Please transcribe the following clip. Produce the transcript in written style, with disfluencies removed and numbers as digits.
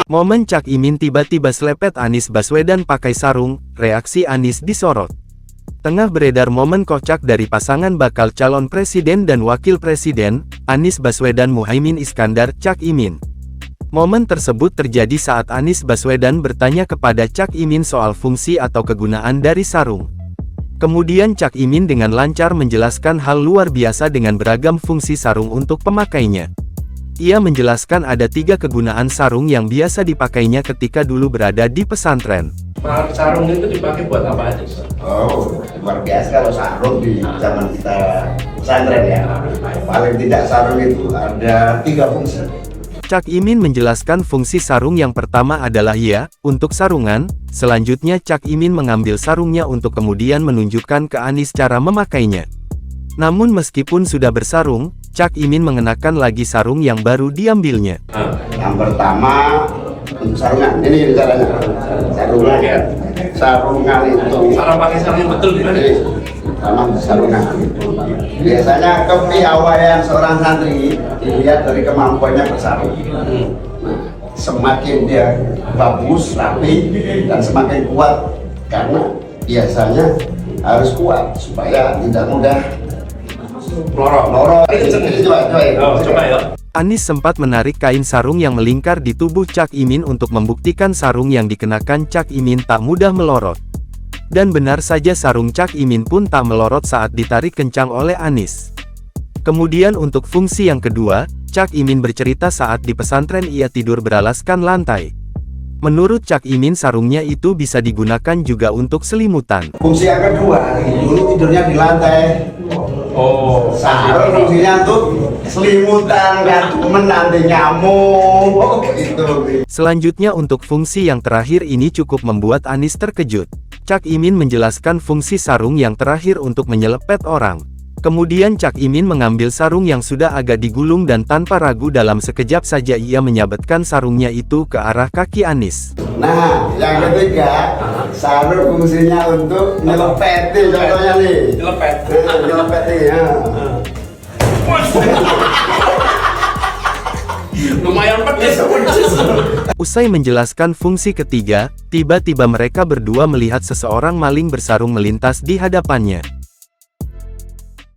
Momen Cak Imin tiba-tiba selepet Anies Baswedan pakai sarung, reaksi Anies disorot. Tengah beredar momen kocak dari pasangan bakal calon presiden dan wakil presiden, Anies Baswedan Muhaimin Iskandar Cak Imin. Momen tersebut terjadi saat Anies Baswedan bertanya kepada Cak Imin soal fungsi atau kegunaan dari sarung. Kemudian Cak Imin dengan lancar menjelaskan hal luar biasa dengan beragam fungsi sarung untuk pemakainya. Ia menjelaskan ada 3 kegunaan sarung yang biasa dipakainya ketika dulu berada di pesantren. Sarung itu dipakai buat apa aja? Oh, luar biasa kalau sarung di zaman kita pesantren ya. Paling tidak sarung itu ada 3 fungsi. Cak Imin menjelaskan fungsi sarung yang pertama adalah untuk sarungan, selanjutnya Cak Imin mengambil sarungnya untuk kemudian menunjukkan ke Anies cara memakainya. Namun meskipun sudah bersarung, Cak Imin mengenakan lagi sarung yang baru diambilnya. Yang pertama untuk sarungan, ini caranya. Sarungan ya. Sarungan itu. Cara pakai sarung yang betul gimana? Sama sarungan. Biasanya kepiawaian seorang santri dilihat dari kemampuannya bersarung. Semakin dia bagus, rapi, dan semakin kuat, karena biasanya harus kuat supaya tidak mudah lorot. Coba ya. Anies sempat menarik kain sarung yang melingkar di tubuh Cak Imin untuk membuktikan sarung yang dikenakan Cak Imin tak mudah melorot. Dan benar saja sarung Cak Imin pun tak melorot saat ditarik kencang oleh Anies. Kemudian untuk fungsi yang kedua, Cak Imin bercerita saat di pesantren ia tidur beralaskan lantai. Menurut Cak Imin sarungnya itu bisa digunakan juga untuk selimutan. Fungsi yang kedua, dulu tidurnya di lantai. Oh, Sarung fungsinya untuk selimutan, kan menanti nyamuk. Itu. Selanjutnya untuk fungsi yang terakhir ini cukup membuat Anies terkejut. Cak Imin menjelaskan fungsi sarung yang terakhir untuk menyelepet orang. Kemudian Cak Imin mengambil sarung yang sudah agak digulung dan tanpa ragu dalam sekejap saja ia menyabetkan sarungnya itu ke arah kaki Anies. Nah, yang ketiga, sarung fungsinya untuk nyelepet nih, contohnya nih. Nyelepet. Nyelepet nih ya. Lumayan pedes. Usai menjelaskan fungsi ketiga, tiba-tiba mereka berdua melihat seseorang maling bersarung melintas di hadapannya.